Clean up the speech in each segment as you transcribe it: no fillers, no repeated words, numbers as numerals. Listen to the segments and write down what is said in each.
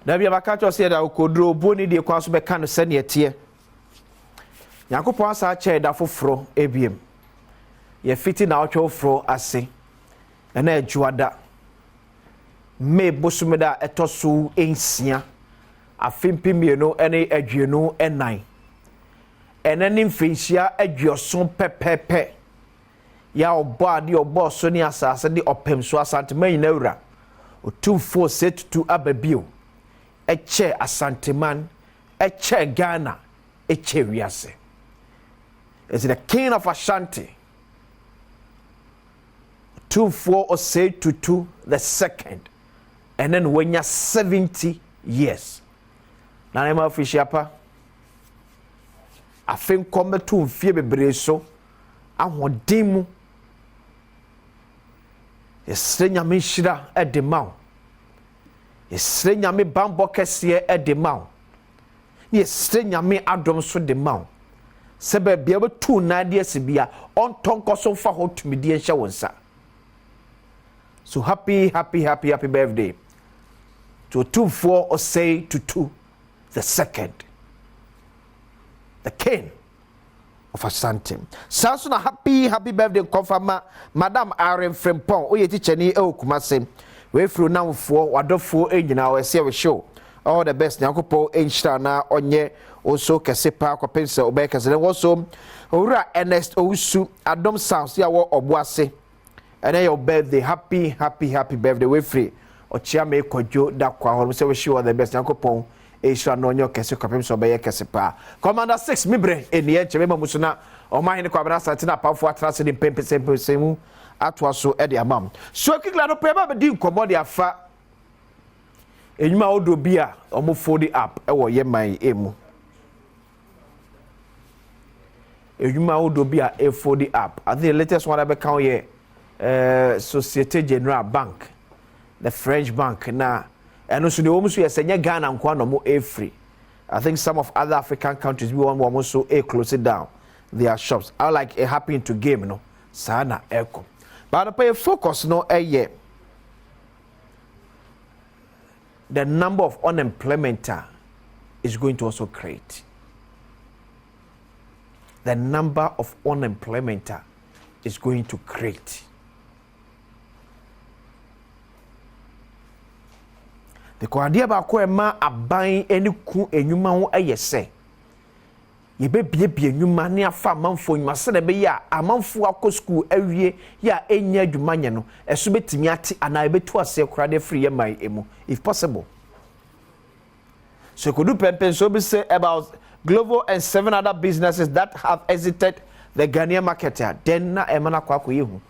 na bia baka say da okodro boni de kwa so be ka no se ne tie yakopon asa che da foforo ebiem ye fiti na otwo foforo ase na adwuada me bosumeda etoso ensia afimpimienu ene adwenu enan enani mfinhia adwoso pepepe ya obo ade obo so ni asase de opem so asantema nyina wura otumfo setutu ababio eche asanteman eche Ghana eche wiase is the king of Ashanti otumfo osetutu the second and then when you're 70 years na nema ofishiapa afen kombe tu mfie bebre so ahoden mu yesre nyame hira edemaw yesre nyame bambo kese edemaw yesre nyame adom so demaw sebe bia betu na de asibia on tonko so fa hotumidi enhye wonsa. So happy birthday to 24 or say to 2 the second, the king of Asante. Sansuna happy birthday confirm Madam Aaron Frempong oye teacher ni Kumase we through now for wadofo enjina we say we show all the best nyakopo enhira na onye also kesepa kwa pensa obeka zene also owura Ernest Owusu Adom Sounds ya wo oboase and your birthday happy birthday we free ochia me kodjo da kwa ho say we show all the best nyakopo enhira na onye kese kwa pensa obeye kesepa Commander 6 mibre eni enche me mamusuna omahene kwa bra sante na pafo atrase de pempesemu atwa so e de amam so kikla no preba be di nkomo de afa enyuma odo bia omo fold up e wo yeman emu enyuma odo bia e fold up I think the latest one be count here Societe Generale Bank the French bank na eno so de omo so yesenya Ghana nkwa no mo e free I think some of other African countries we want more so a close it down their shops I like it happening to game no sana eko but the focus no year the number of unemployment is going to also create. The number of unemployment is going to create. The idea about kwema aban eni ku enyuma ho ayese. Ye be bie enyuma ne afa amanfo enyuma se na be ya amanfo akọ school awie ya enya adwuma nye no eso betimi ate ana betu ase kura de free man emu if possible. So could do pempen so be say about Global and 7 other businesses that have exited the Ghanaian market then na emana kwa koyehu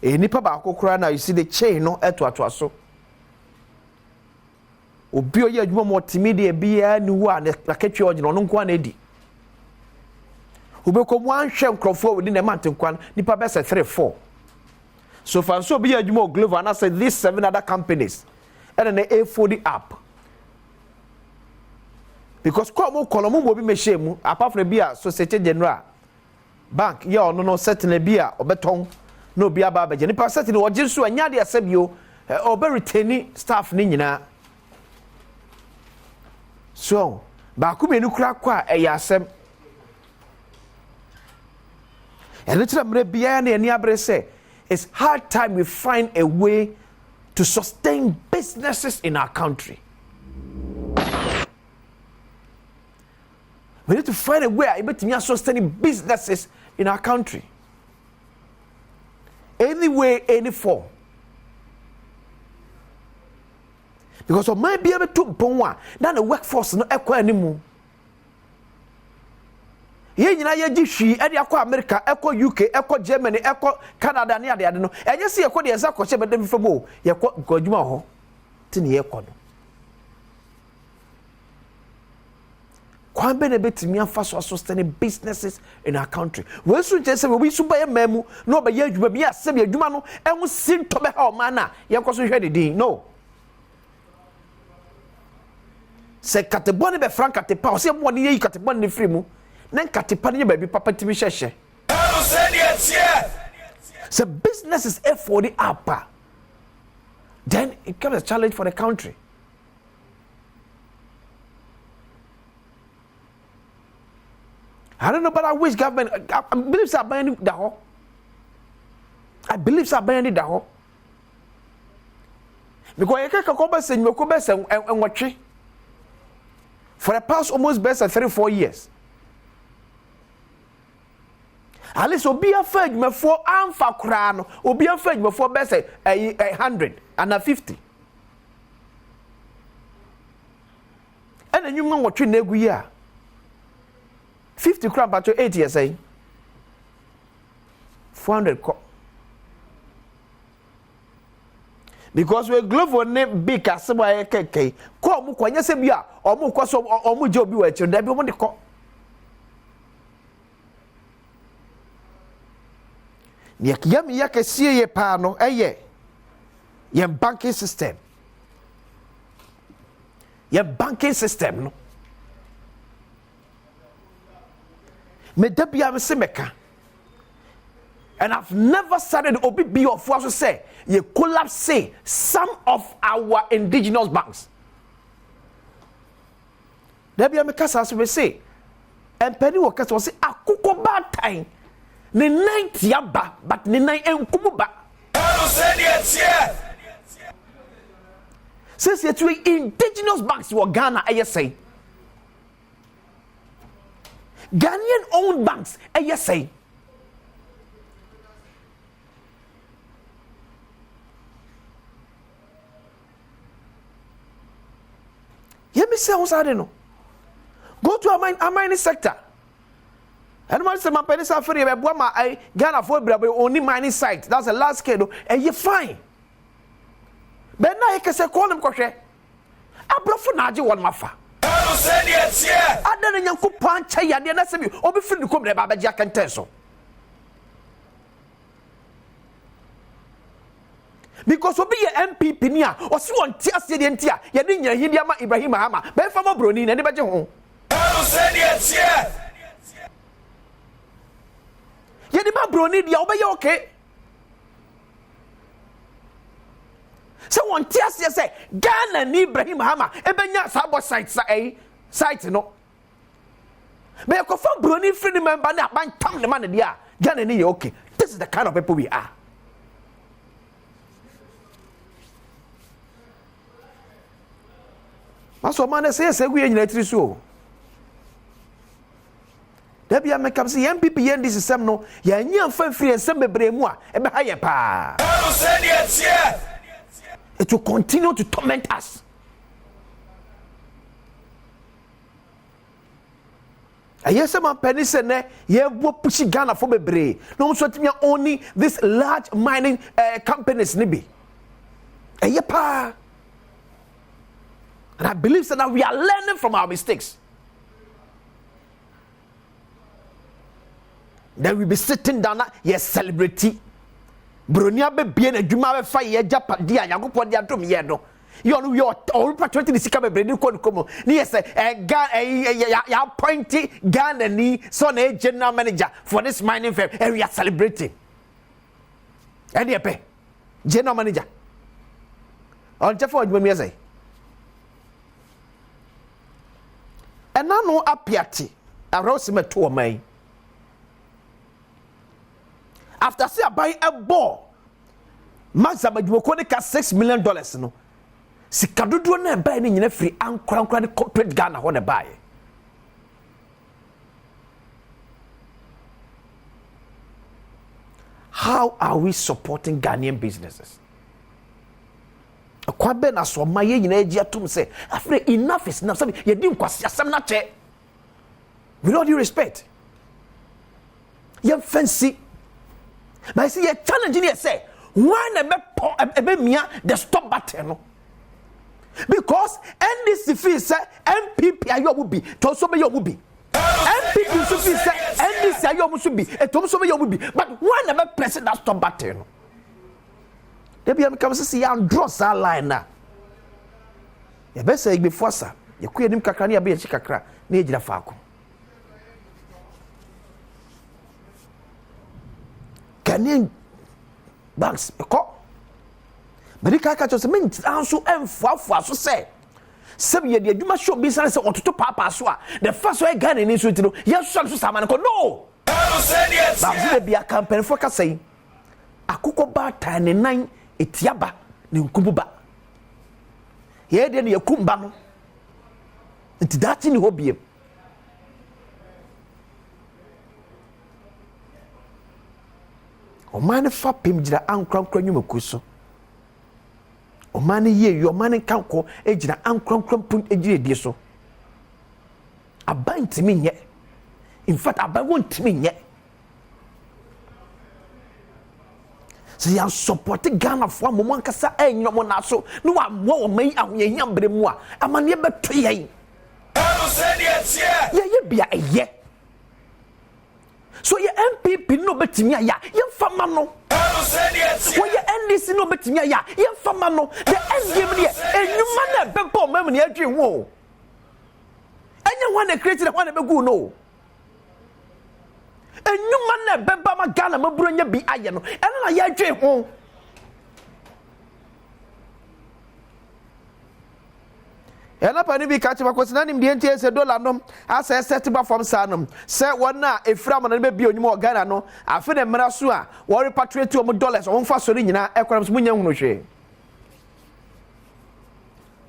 enipa ba akokora na you see the chain no eto so obi oye adwuma multimedia bia ni wo a na ketwe ogino no nko na edi obekomu anhwe nkrofo within the month nkwan nipa be say 3-4 so far so be adwuma Global and I say these 7 other companies and then the A40 app because kolomo mo bi mehye apart from bia Societe Generale Bank ya ono no settle bia obeton no bia ba baje nipa settle oje so anya de asabio obe retain staff ni nyina so ba ku menu kura kwa eya asem elitra mre bia na eni abre say it's hard time we find a way to sustain businesses in our country. We need to find a way able to sustain businesses in our country. Any way, any form. Because of my be able to ponwa, then the workforce no equal anymore. Ye nyina ye gishi e de akọ America, ekọ UK, ekọ Germany, ekọ Canada ne ade no. Enye se ekọ de esa kọ che bedem febo, ye kọ adwuma ho. Ti ne ye kọ no. Kwambe ne betimi afa so sustain businesses in our country. We so je se we so baye mamu no ba ye adwuma bi asem adwuma no enwo sinto be ha o man na ye kọ so hwe de din. No. Se katebone be frank katepa o se mo ne ye katebone ne free mu. Then katepa ne ba bi papa timi hyehye. So business is F40 up. Then it becomes a challenge for the country. I don't know, but I wish government. I believe so. I believe so. Because I can't go and watch it for the past almost best 3-4 years. At least obi afage me for amfa kra no obi afage me for best 150 and then you man what na egu ya 50 kra bato 8 years say 400 ko because we glove on name big asema keke ko mu kwanya se bia omu ko so omu je obi wa chi da bi omu de ko Yam yakasie ye pa no eye ye banking system no me debia me semeka and I've never started obi be of so say ye collapse some of our indigenous banks debia me kasa so we say and penny workers was say akoko bad time ne 90 yaba but ne 9 enkumu ba since yet we indigenous banks were Ghana say Ghanaian owned banks say hear me say I no go to a mining sector. And once my pennies are free, I Ghana for only mining site. That's the last scale, and you're fine. But now you can say, call them crochet. I brought for Naji one mafa. I don't know you punch ya, the next you, or be free to come there, Baba Jack and Teso. Because we'll be an MP Pinia, or so on Tia Sidentia, Yadin Hidiama Ibrahim Hama, Ben from Bruni, and anybody home. Yedi ma broni dia obey okay. So one tears say Ghana ni Ibrahim Hama ebenya sabo site no. Me ko fa broni free member na ban tam the man dia Ghana ni okay. This is the kind of people we are. Maso man say we nyina tiri so. Debi ya make up see MPP yen this system no ya nya fa free ensem bebre mu a e be ha ye pa it will continue to torment us. Aye say man penny say ne ye bo push Ghana for bebre no so timi only this large mining companies ni bi aye pa, and I believe that we are learning from our mistakes. Then we be sitting down yes celebrity bronia be bien adwuma be fa ye japade a yakopɔ de adom ye no you know your all patriotic the sika be bredi ko komo ni yes ya appointed Ghana ni so na general manager for this mining firm and we are celebrating and ye pe general manager on chefo adwuma mi say and now no apiati arosime to o man. After say I buy a ball, Max Abadwoko ka $6 million no. Sikadudu na buy ni nyina free ankra the corporate Ghana ho na buy. How are we supporting Ghanaian businesses? Akwabe na so maye nyina agi atum say after enough is enough. Ye di nkwasi asem na che. With all due respect. Ye fancy. But I see a challenge in here say, why never mia the stop button? No? Because NDC fee say MPP ayo will be, to so be your will be. MPP fee say NDC ayo must be, to so be your will be. But why never press that stop button? They be come see and draw that line na. You best say before sir, you kuye nim kakra ni abe chi kakra na ejira faako. Ghanaian banks, but the kaka just means also and for so say Some ye the adwuma show business say ototo papa so a the first way Ghana ni so tino ye so sama no ba be a campaign for ka say akoko ba ta ne nan etiaba ne nkubu ba ye de ne yakumba no nti dati ni hobie o man fa pem gira ankrankra nwumaku so o man ye yo man kanko ejira ankrankra pun ejire die so aban timi nye in fact aban won timi nye so ya support Ghana for mo man kasa enyomo na so no wa mo o mai ahoyehia bre mu a amane beto yen ye bia eye so ye MPP no betimi aya ye fama no ye NDC no betimi aya ye fama no the SDM ne enyuma na bempo mam ne adwen wo enya one na create na one na begu no enyuma na bemba ma Ghana maburo nya bi aye no ena na ye adwen ho ena pa ni bi ka chiba kwesina nim de ntie se dollar no asa set ba from sanum se wona efra mo na be bi onyum Ghana no afi na mra so a wo repatriate o mo dollars o mfa so ni nyina ekwaram so munya hunu hwe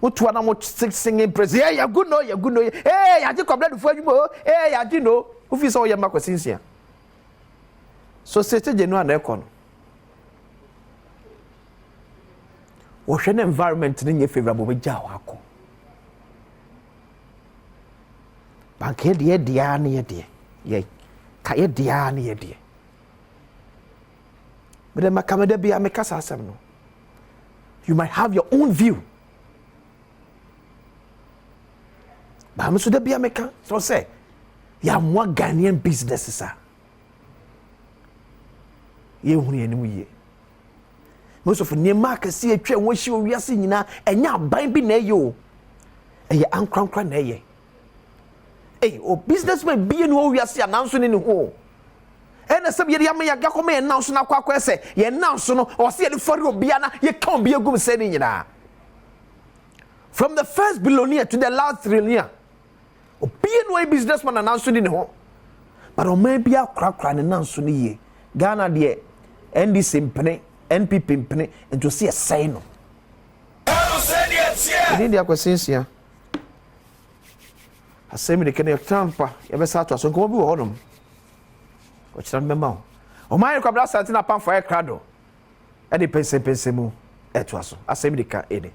mutu na mo singing praise ya good no ya ji kwabla du fu adwuma ya ji no ufi so ye makwasinsia so sete jenu na ekon wo hwe na environment ni nye favorable be ja wako banke de dia na ye de ye ka ye dia na ye de but makamada bia me kasa asem no you might have your own view ba me so da bia me ka so say ya mo Ghanaian businesses a ye hunu enimu ye most of ne market see atwa won hye owiase nyina enya ban bi na ye o eye ankrankra na ye o businessman be no we are announce ni ho ena se ye yam ya gakoma ye announce na kwakwa ese ye announce no o se ye fori obia na ye kan bi egum se ni nyina from the first billionaire to the last trillionaire o be no businessman announce ni ho but o man bia krakra na announce ni ye Ghana de NDC mpene NPP mpene into see a say no ni dia kwasinsia Asem de kene trampa ye be sa to so nko bi wo honom o chiran memma o man kwabra santi na pam for e krado e de pense mu e to so asem de ka ede